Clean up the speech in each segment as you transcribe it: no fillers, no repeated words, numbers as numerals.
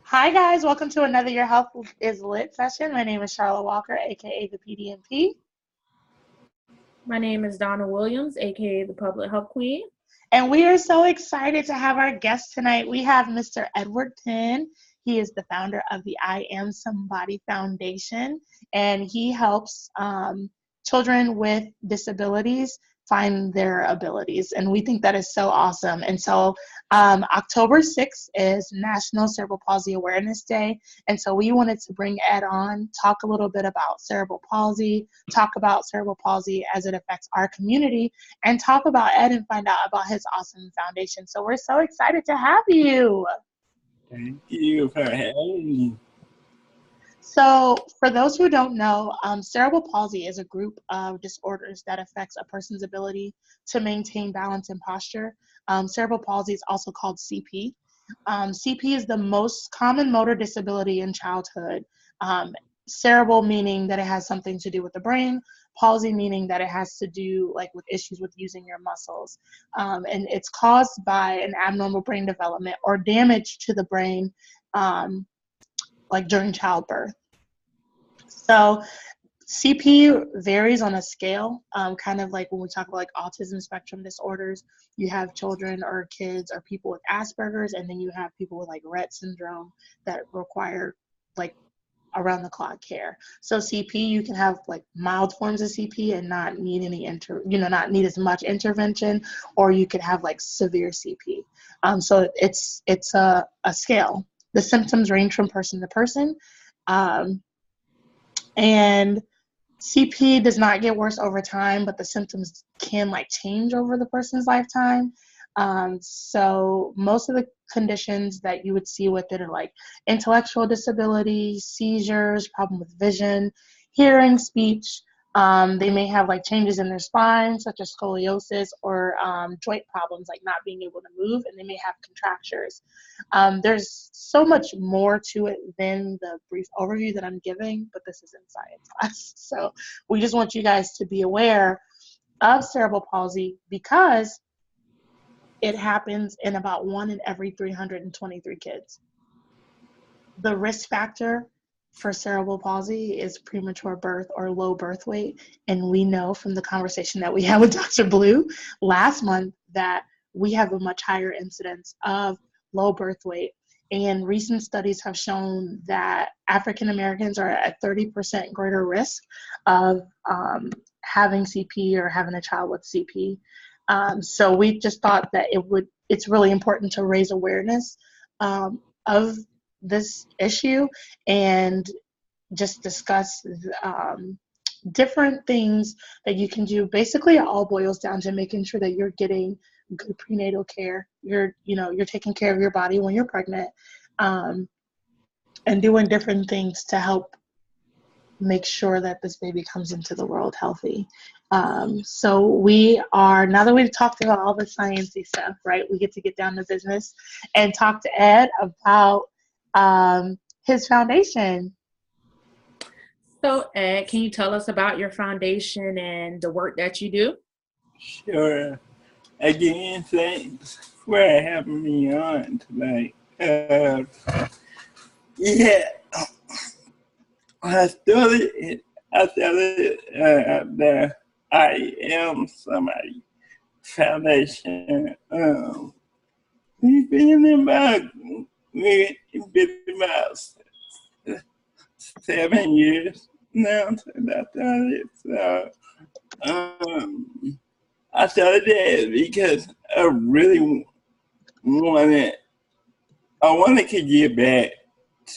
Hi guys, welcome to another Your Health is Lit session. My name is Charlotte Walker, aka the PDMP, My name is Donna Williams, aka the Public Health Queen. and we are so excited to have our guest tonight. We have Mr. Edward Penn. He is the founder of the I Am Somebody Foundation, and he helps children with disabilities find their abilities. And we think that is so awesome. And so October 6th is National Cerebral Palsy Awareness Day. And so we wanted to bring Ed on, talk a little bit about cerebral palsy, talk about cerebral palsy as it affects our community, and talk about Ed and find out about his awesome foundation. So we're so excited to have you. Thank you for having me. So, for those who don't know, cerebral palsy is a group of disorders that affects a person's ability to maintain balance and posture. Cerebral palsy is also called CP. CP is the most common motor disability in childhood. Cerebral meaning that it has something to do with the brain, palsy meaning that it has to do with issues with using your muscles. And it's caused by an abnormal brain development or damage to the brain during childbirth. So CP varies on a scale, kind of like when we talk about autism spectrum disorders. You have children or kids or people with Asperger's, and then you have people with Rett syndrome that require around the clock care. So CP, you can have mild forms of CP and not need not need as much intervention, or you could have severe CP. So it's a scale. The symptoms range from person to person. And CP does not get worse over time, but the symptoms can change over the person's lifetime. So most of the conditions that you would see with it are intellectual disability, seizures, problem with vision, hearing, speech. They may have changes in their spine, such as scoliosis, or joint problems like not being able to move, and they may have contractures. There's so much more to it than the brief overview that I'm giving, but this is in science class. So we just want you guys to be aware of cerebral palsy because it happens in about 1 in every 323 kids. The risk factor for cerebral palsy is premature birth or low birth weight. And we know from the conversation that we had with Dr. Blue last month that we have a much higher incidence of low birth weight. And recent studies have shown that African Americans are at 30% greater risk of having CP or having a child with CP. So we just thought that it's really important to raise awareness of this issue and just discuss different things that you can do. Basically, it all boils down to making sure that you're getting good prenatal care. You're taking care of your body when you're pregnant, and doing different things to help make sure that this baby comes into the world healthy. So we are, now that we've talked about all the sciencey stuff, right, we get to get down to business and talk to Ed about his foundation. So, Ed, can you tell us about your foundation and the work that you do? Sure. Again, thanks for having me on tonight. I started the I Am Somebody Foundation. We've been about 7 years now since I started. So I started that because I really wanted to give back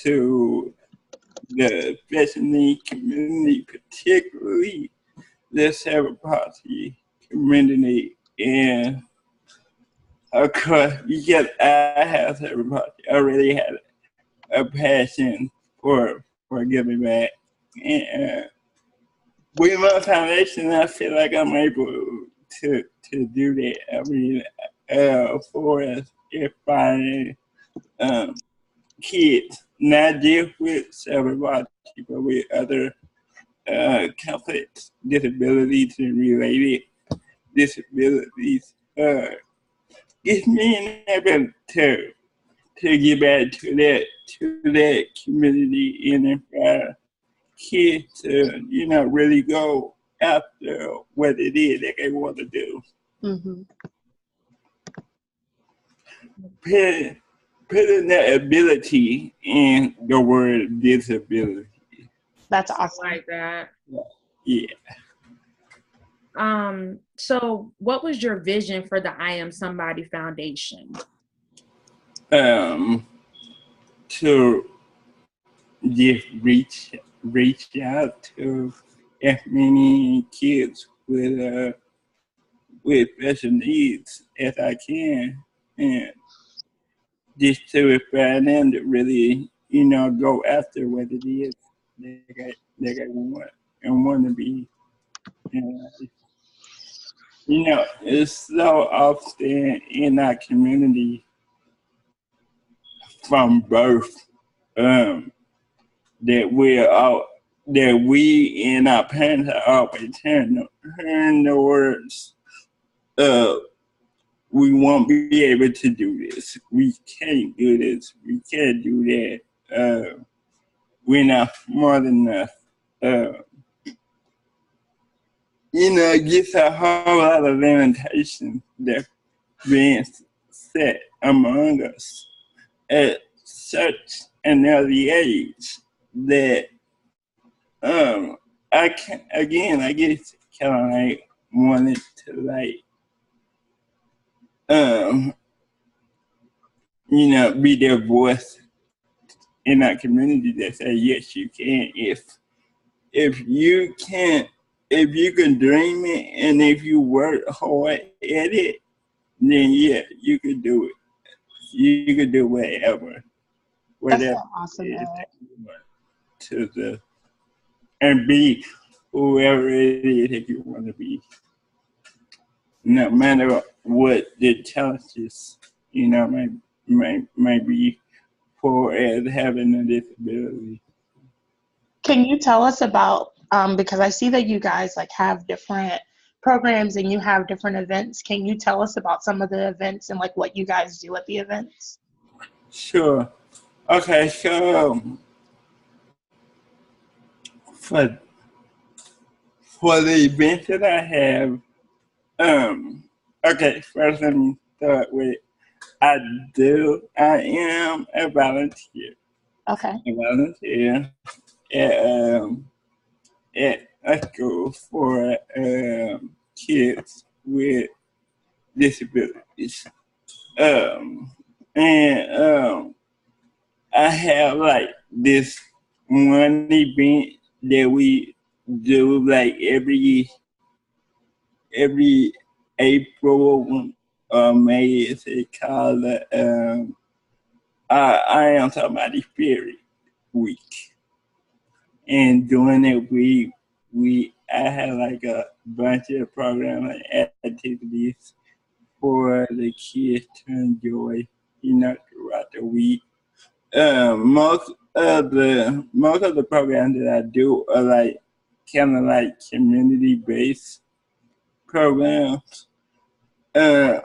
to the special needs community, particularly the cerebral palsy community. And of course, because I have cerebral palsy, I really had a passion for giving back. And with my foundation, I feel like I'm able to do that. I mean, for us, if kids, not just with cerebral palsy, but with other complex disabilities and related disabilities, gives me an ability to get back to that community and inspire kids to, really go after what it is that they want to do. Mm-hmm. Putting that ability in the word disability. That's awesome. I like that. Yeah. So what was your vision for the I Am Somebody Foundation? To just reach out to as many kids with special needs as I can, and just to inspire them to really, go after what it is that I want to be. And, it's so often in our community from birth, that we and our parents are always hearing the words, we won't be able to do this. We can't do this. We can't do that. We're not smart enough. It gets a whole lot of limitations that being set among us at such an early age that I guess kind of like wanted to be their voice in that community that say yes you can. If you can dream it and if you work hard at it, then yeah, you can do it. You can do whatever That's so awesome, Ed. And be whoever it is that you want to be. No matter what the challenges, might be for as having a disability. Can you tell us about, because I see that you guys have different programs and you have different events. Can you tell us about some of the events and what you guys do at the events? Sure. Okay, so for the event that I have, okay, first let me start with I am a volunteer. Okay. A volunteer at a school for kids with disabilities. And I have this one event that we do every April or May. It's called I Am Somebody Spirit Week. And during that week, I had a bunch of programs and activities for the kids to enjoy, throughout the week. Most of the programs that I do are kind of community based programs. And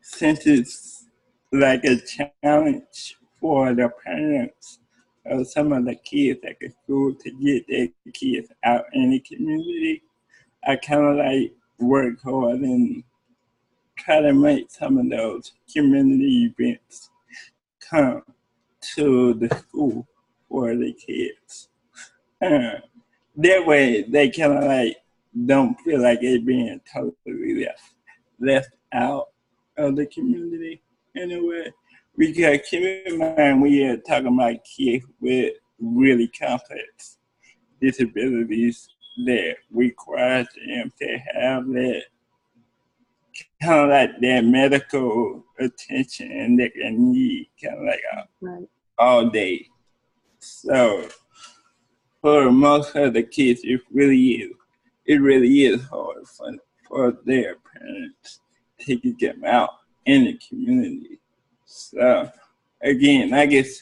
since it's a challenge for the parents of some of the kids at the school to get their kids out in the community, I kind of work hard and try to make some of those community events come to the school for the kids. That way they kind of don't feel like they're being totally left out of the community in a way. Because keep in mind, we are talking about kids with really complex disabilities that require them to have that kind of that medical attention that they need kind of right. all day. So for most of the kids, it really is hard for their parents to get them out in the community. So again, I guess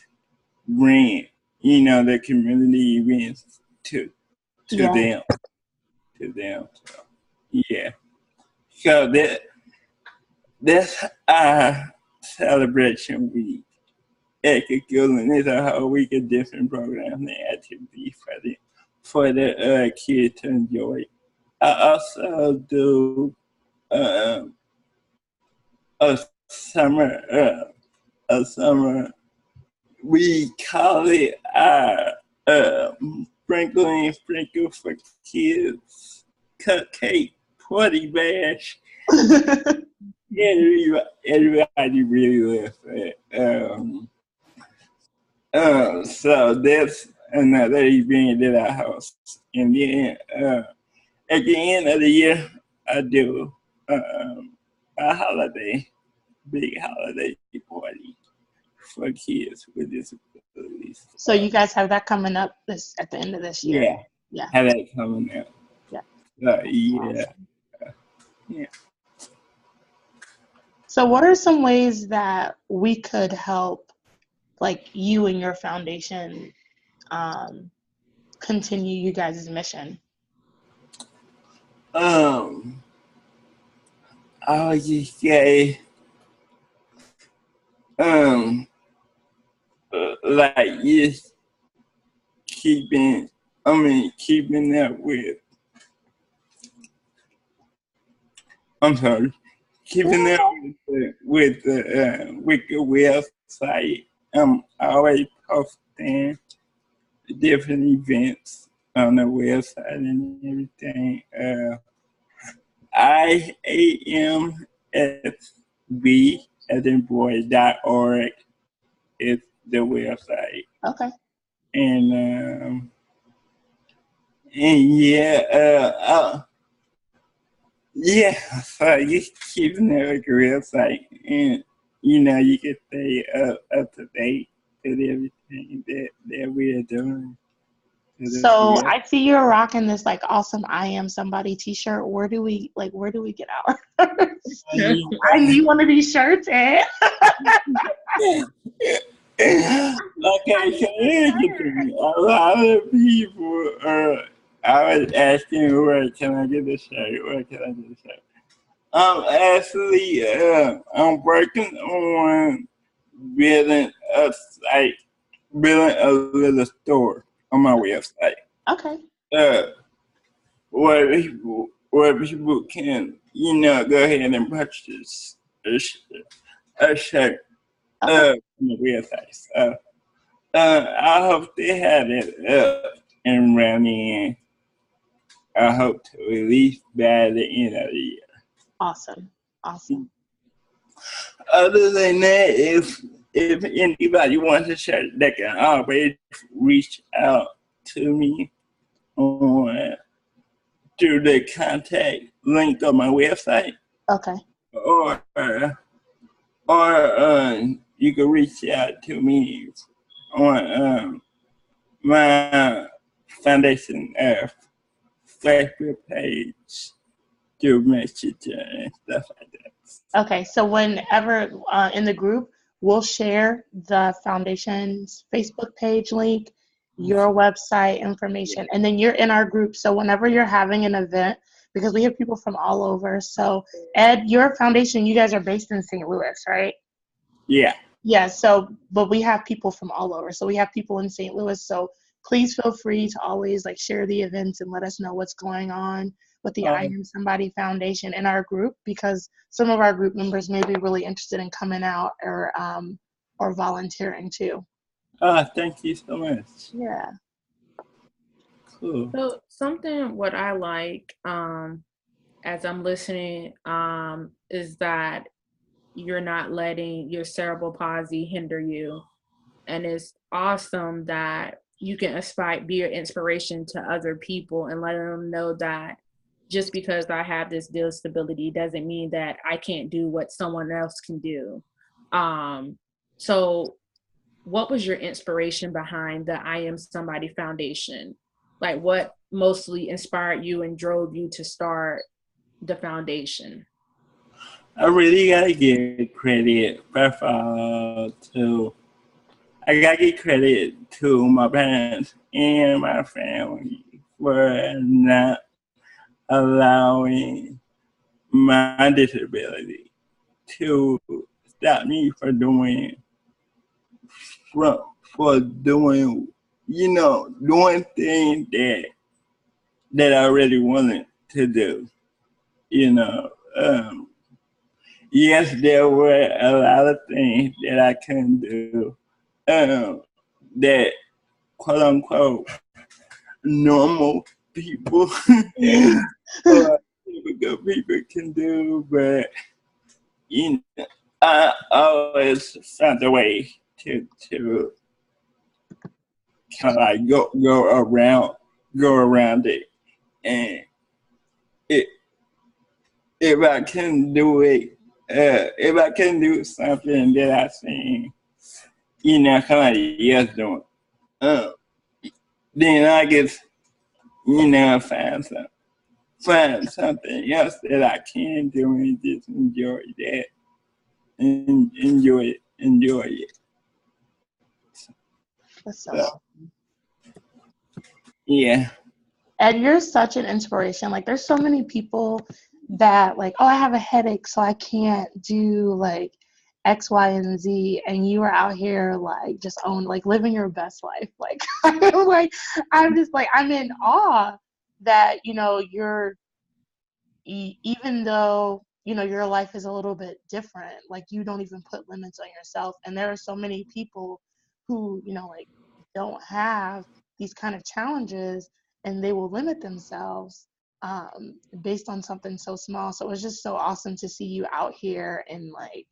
bring the community events to them. So, yeah. So that's our celebration week. And it's a whole week of different programs and activities for the kids to enjoy. I also do a summer we call it our sprinkle for kids cupcake party bash. Everybody really loves it. So that's another event that I host. And then at the end of the year, I do a big holiday party for kids with disabilities. So you guys have that coming up at the end of this year? Yeah. Have that coming up. Yeah. Yeah. Awesome. Yeah. So what are some ways that we could help, like, you and your foundation continue you guys' mission? I would just say, like, just keeping up with, keeping up with the website. I'm always posting different events on the website and everything. IAMSB@boy.org is the website. Okay. And so just keeping it like a website, and you can stay up to date with everything that we are doing. So I see you're rocking this like awesome I Am Somebody t-shirt. Where do we get ours? I need one of these shirts, Ed. Okay, so here's the thing. A lot of people I was asking, where can I get the shirt? Where can I get the shirt? Actually, I'm working on building a site, building a little store on my website. Okay. Where people can, go ahead and purchase a shirt on the website. So, I hope they have it up and running. I hope to release by the end of the year. Awesome. Other than that, if anybody wants a shirt, they can always reach out to me through the contact link on my website. Okay. Or you can reach out to me on my foundation Facebook page through Messenger and stuff like that. Okay, so whenever in the group, we'll share the foundation's Facebook page link, your website information, and then you're in our group. So whenever you're having an event, because we have people from all over. So Ed, your foundation, you guys are based in St. Louis, right? Yeah. Yeah, so, but we have people from all over. So we have people in St. Louis. So please feel free to always share the events and let us know what's going on with the I Am Somebody Foundation in our group, because some of our group members may be really interested in coming out or volunteering too. Thank you so much. Yeah. Cool. So something what I like as I'm listening is that you're not letting your cerebral palsy hinder you. And it's awesome that you can be an inspiration to other people and let them know that just because I have this disability doesn't mean that I can't do what someone else can do. So what was your inspiration behind the I Am Somebody Foundation? Like, what mostly inspired you and drove you to start the foundation? I really gotta give credit, first of all, to my parents and my family for not allowing my disability to stop me from doing, for doing, doing things that I really wanted to do. Yes, there were a lot of things that I couldn't do, that quote unquote normal people or typical people can do, but I always found a way to kind of like go around it, and it if I can do it, if I can do something that I seen, kind of like yes doing, then I guess find something else that I can do and just enjoy that and enjoy it. That's so awesome. Yeah. And you're such an inspiration. Like, there's so many people that, like, oh, I have a headache, so I can't do, like, X, Y, and Z. And you are out here, like, just living your best life. Like, I'm just, like, I'm in awe that, you're, even though, your life is a little bit different, like, you don't even put limits on yourself. And there are so many people who, like, don't have these kind of challenges, and they will limit themselves based on something so small. So it was just so awesome to see you out here and like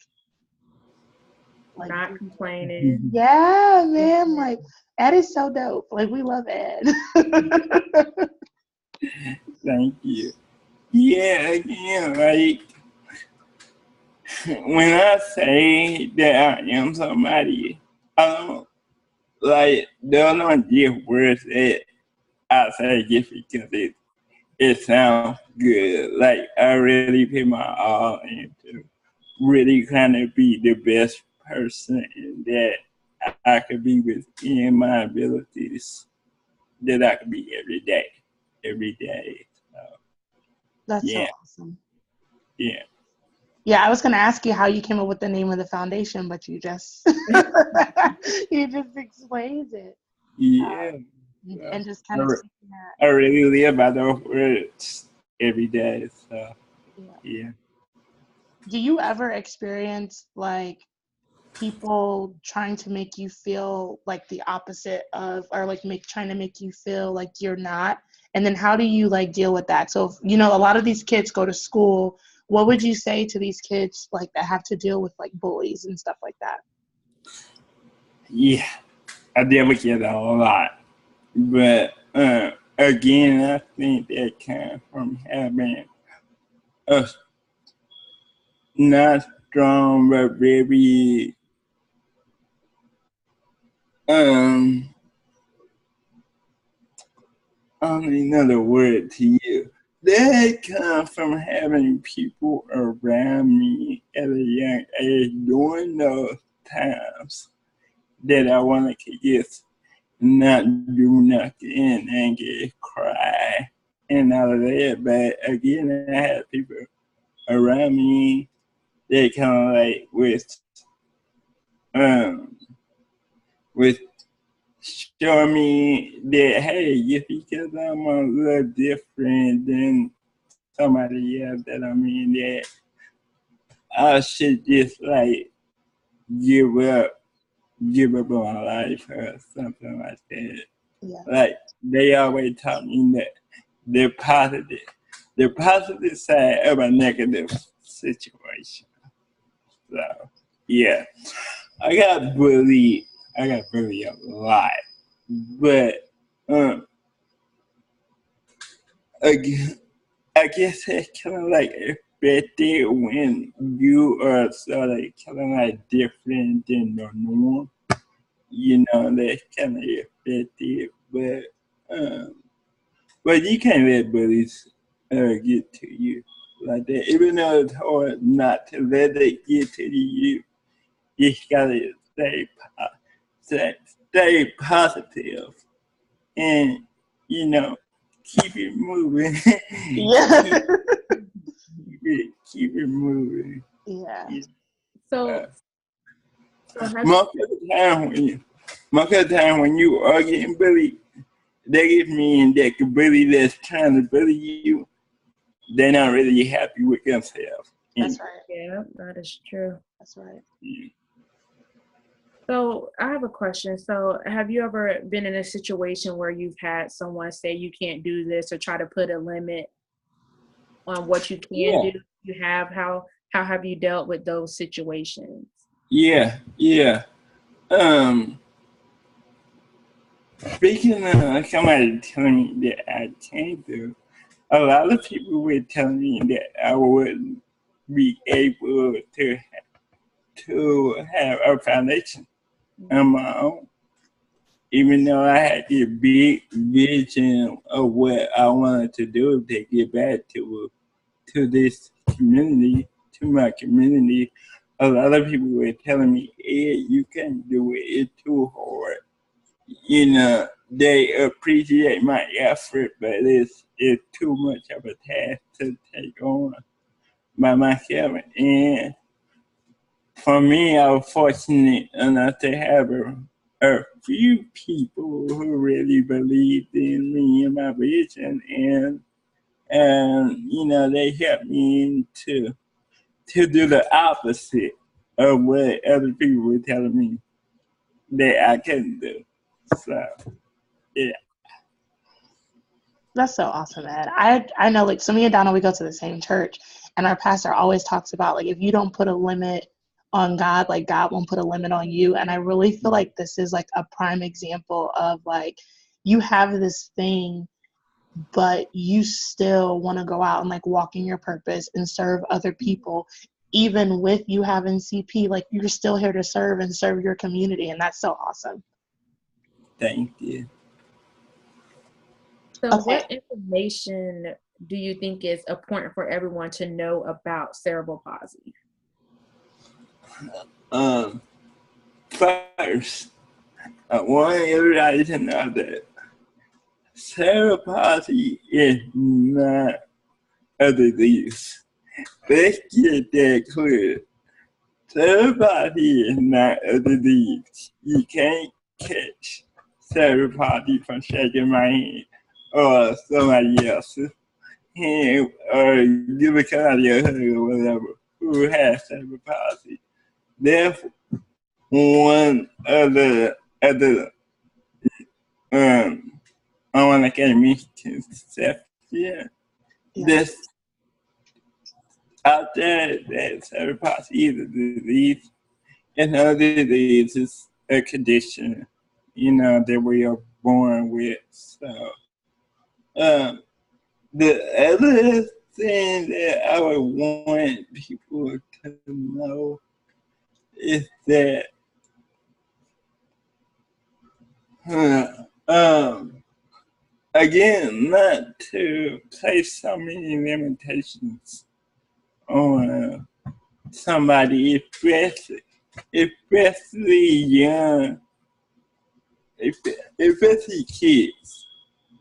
not complaining. Yeah, man. Like, Ed is so dope. Like, we love Ed. Thank you. Yeah, again, like, when I say that I am somebody, I don't, like, there are not just words that I say just because it sounds good. Like, I really put my all into really kind of be the best person that I could be within my abilities, that I could be every day. So, That's so awesome. Yeah. Yeah, I was gonna ask you how you came up with the name of the foundation, but you just explained it. Yeah. And just kind of I really live by those words every day. So yeah. Do you ever experience like people trying to make you feel like the opposite of, or like trying to make you feel like you're not? And then how do you like deal with that? So if, a lot of these kids go to school. What would you say to these kids like that have to deal with like bullies and stuff like that? Yeah, I deal with it a lot, but again, I think that comes from having a not strong but very I don't know the word to you. That comes from having people around me at a young age during those times that I wanted to just not do nothing and get cry and all of that. But again, I had people around me that kind of like with showing me that, hey, just because I'm a little different than somebody else, that I mean that I should just like give up on my life or something like that. Yeah. Like, they always taught me that the positive side of a negative situation. So yeah, I got bullied a lot, but again, I guess it's kind of like expected when you are sort of kind of like different than the norm. That's kind of expected, but you can't let bullies get to you like that. Even though it's hard not to let it get to you, you gotta stay positive and keep it moving. Yeah. keep it moving. Yeah. So have Most of the time when you are getting bullied, that just means that the bully that's trying to bully you, they're not really happy with themselves. That's right. Yeah, that is true. That's right. Yeah. So I have a question. So have you ever been in a situation where you've had someone say you can't do this or try to put a limit on what you can do? You have. How have you dealt with those situations? Yeah. Speaking of somebody telling me that I can't do, a lot of people were telling me that I wouldn't be able to have a foundation on my own. Even though I had this big vision of what I wanted to do to get back to this community, to my community, a lot of people were telling me, Ed, you can't do it, it's too hard. You know, they appreciate my effort, but it's too much of a task to take on by myself. And for me, I was fortunate enough to have a few people who really believed in me and my vision, and you know, they helped me to do the opposite of what other people were telling me that I couldn't do. So yeah. That's so awesome, Ed. I know, like, so me and Donna, we go to the same church, and our pastor always talks about, like, if you don't put a limit on God, like, God won't put a limit on you. And I really feel like this is, like, a prime example of, like, you have this thing, but you still want to go out and, like, walk in your purpose and serve other people. Even with you having CP, like, you're still here to serve and serve your community, and that's so awesome. Thank you. So Okay. what information do you think is important for everyone to know about cerebral palsy? First, I want everybody to know that cerebral palsy is not a disease. Let's get that clear. Cerebral palsy is not a disease. You can't catch cerebral palsy from shaking my hand or somebody else's hand or give somebody a hug or whatever who has cerebral palsy. Therefore, one of the I want to get misconception this out there that cerebral palsy is a disease. Another disease is a condition, you know, that we are born with. So, the other thing that I would want people to know is that, again, not to place so many limitations on somebody, especially young, especially kids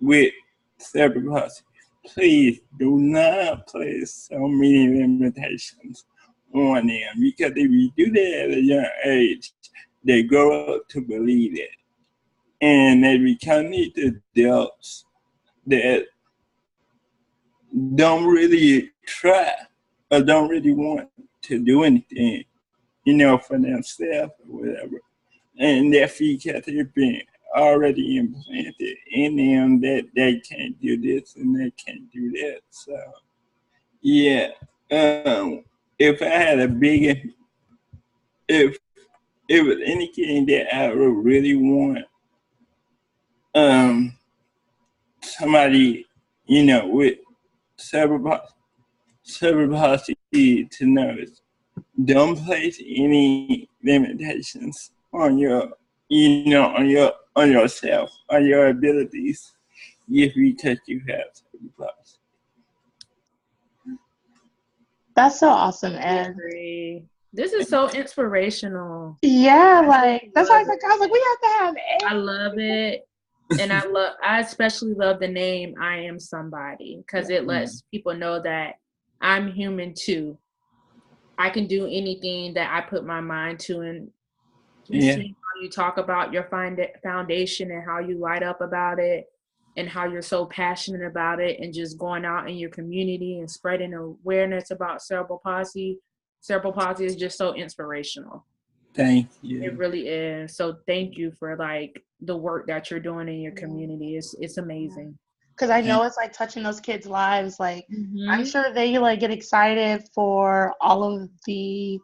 with cerebral palsy. Please do not place so many limitations on them, because if you do that at a young age, they grow up to believe it, and they become these adults that don't really try or don't really want to do anything, you know, for themselves or whatever. And that because it's been already implanted in them that they can't do this and they can't do that. So, yeah, if I had a big, if it was anything that I would really want, somebody, you know, with cerebral palsy to know is, don't place any limitations on your, you know, on yourself, on your abilities, if because you have cerebral palsy. That's so awesome, Ed. This is so inspirational. Yeah, like, that's why I was like, we have to have Ed. I love it. And I especially love the name I Am Somebody, because it lets people know that I'm human too. I can do anything that I put my mind to. And just Yeah. seeing how you talk about your foundation and how you light up about it and how you're so passionate about it and just going out in your community and spreading awareness about cerebral palsy. Cerebral palsy is just so inspirational. Thank It you. really is. So thank you for like the work that you're doing in your community. It's amazing. Because I know Thank it's like touching those kids' lives. Like, I'm Mm-hmm. sure they like get excited for all of the,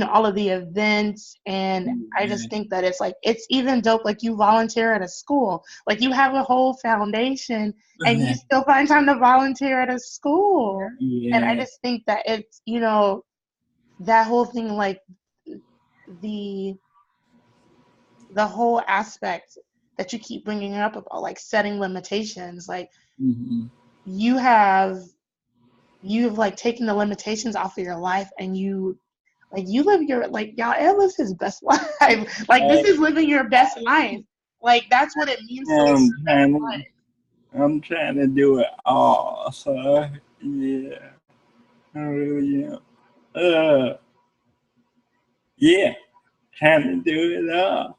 all of the events. And I you. just think that it's like, it's even dope. Like, you volunteer at a school, like, you have a whole foundation and you still find time to volunteer at a school. And I Yeah. just think that it's, that whole thing, like, the the whole aspect that you keep bringing up about like setting limitations, like Mm-hmm. you have you've like taken the limitations off of your life, and you live your, like, y'all, Ed lives his best life. Like, this is living your best life. Like, that's what it means to live I'm your best trying to, life. I'm trying to do it all. So yeah, I really am. Uh, yeah, trying to do it all.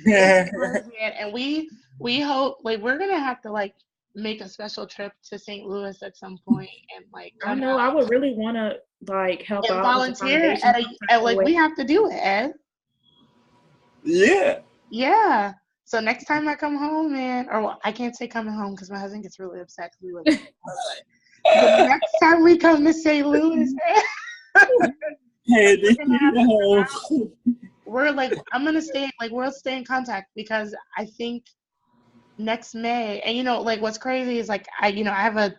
It's fun, man. And we hope, like, we're gonna have to like make a special trip to St. Louis at some point and like I come know I out would really want to like help and out with the volunteer foundation some type at of like, way. we have to do it, Ed. Yeah. Yeah. So next time I come home, man, or well, I can't say coming home because my husband gets really upset because we live in Florida, but the next time we come to St. Louis, Hey, like, this we're gonna have to come out. is We're like, I'm gonna stay, like, we'll stay in contact because I think next May, and like, what's crazy is like, I have a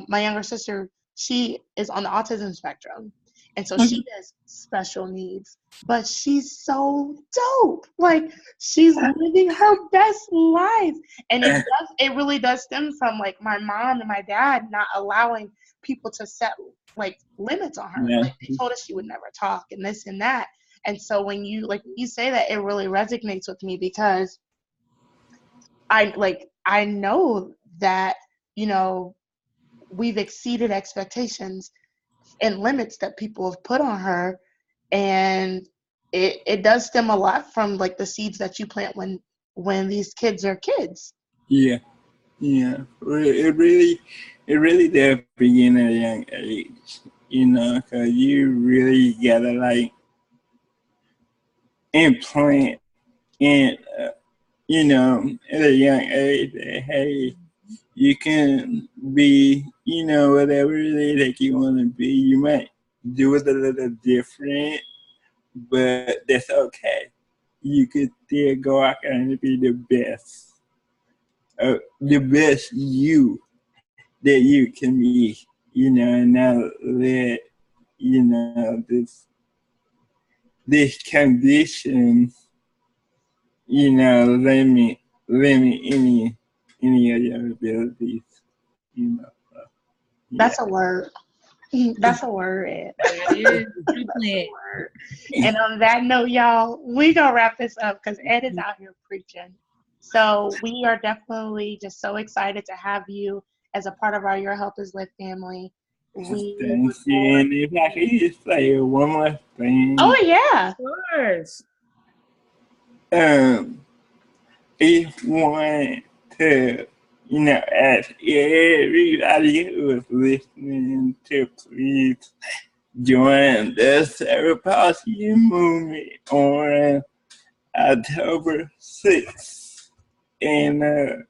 my younger sister. She is on the autism spectrum, and so she has special needs, but she's so dope. Like, she's living her best life, and it really does stem from like my mom and my dad not allowing people to set like limits on her. yeah. Like, they told us she would never talk and this and that. And so when you say that, it really resonates with me because I know that, we've exceeded expectations and limits that people have put on her, and it does stem a lot from like the seeds that you plant when these kids are kids. Yeah. Yeah. It really does begin at a young age, because you really gotta like implant in, at a young age that, hey, you can be, whatever it is that you want to be. You might do it a little different, but that's okay. You could still go out and be the best you that you can be, and not let, this condition, limit any of your abilities, So, yeah. That's a word. That's a word, Ed. That is true That's a plan. word. And on that note, y'all, we gonna wrap this up because Ed is out here preaching. So we are definitely just so excited to have you as a part of our Your Help Is Lit family. We look Thank you. forward. And if I could just say one more Oh thing, yeah. Of course. um, if one to, ask everybody who is listening to please join the Cerebral Palsy movement on October 6th. And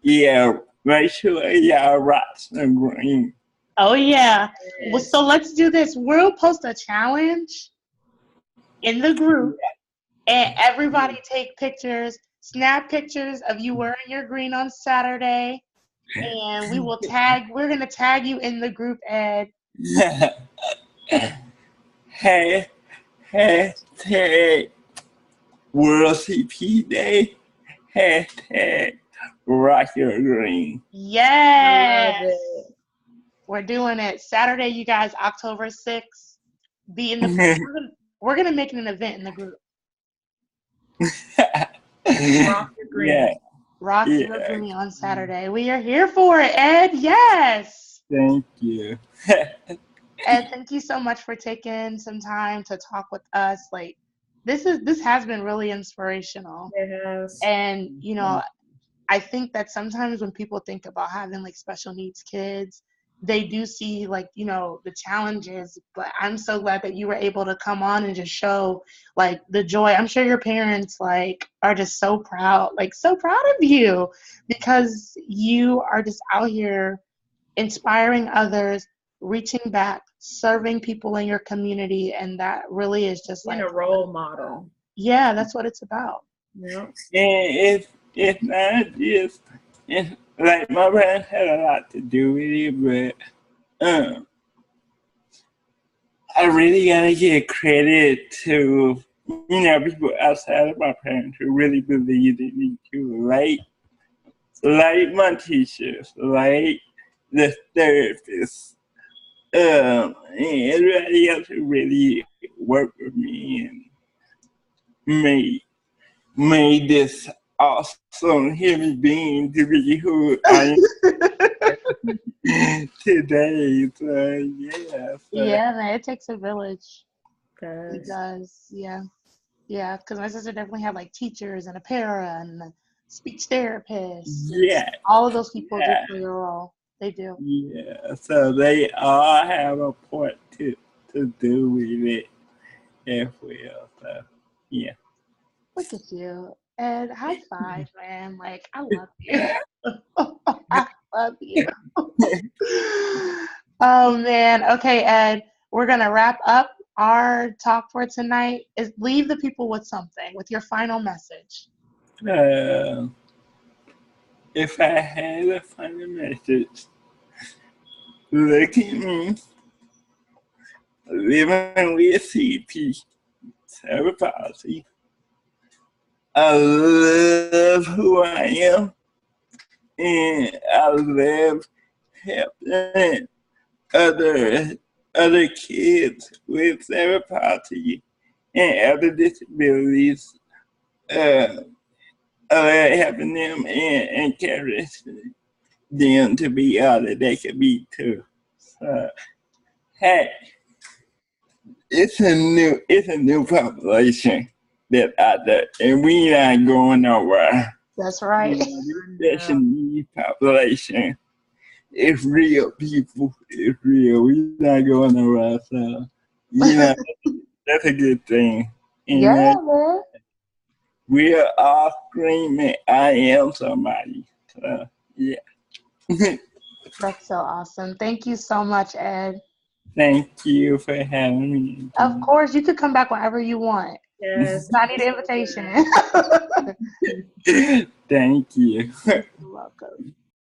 yeah, make sure y'all rock some green. Oh yeah. Well, Yes. so let's do this. We'll post a challenge in the group, and everybody take pictures, snap pictures of you wearing your green on Saturday, and we're gonna tag you in the group, Ed. Hey, hashtag World CP Day. Hashtag Rock Your Green. I love Yes. it. We're doing it. Saturday, you guys, October 6th. Be in the we're gonna make it an event in the group. Rock your green. Yeah. Rock Yeah. your green on Saturday. We are here for it, Ed. Yes. Thank you. And thank you so much for taking some time to talk with us. Like, this has been really inspirational. It has. And, you know, I think that sometimes when people think about having like special needs kids, they do see like, you know, the challenges, but I'm so glad that you were able to come on and just show like the joy. I'm sure your parents like are just so proud of you, because you are just out here inspiring others, reaching back, serving people in your community, and that really is just Being like a role model. Yeah, that's what it's about. Yeah. And it's not just, it's like my parents had a lot to do with it, but I really gotta give credit to, you know, people outside of my parents who really believed in me too. Like my teachers, like the therapists, and everybody else who really worked with me and made this awesome human being to be who I am today. So yeah. Yeah, man, it takes a village. Yes. It does. Yeah. Yeah, because my sister definitely had like teachers and a para and a speech therapist. Yeah. All of those people do play a role. They do. Yeah. So they all have a part to do with it as well. So yeah. Look at you. And high five, man. Like, I love you. I love you. Oh, man. Okay, Ed, we're going to wrap up our talk for tonight. Leave the people with something, with your final message. If I had a final message, look at me, living with CP, cerebral palsy. I love who I am, and I love helping other kids with cerebral palsy and other disabilities. Helping them and encouraging them to be all that they can be too. So, hey, it's a new population that's out there, and we not going nowhere. That's right. This special needs population. It's real, people. It's real. We're not going nowhere. So, you know, that's a good thing. And Yeah, man. we are all screaming, I am somebody. So, yeah. That's so awesome. Thank you so much, Ed. Thank you for having me. Of course, you could come back whenever you want. Yes. I need an invitation. Thank you. You're welcome.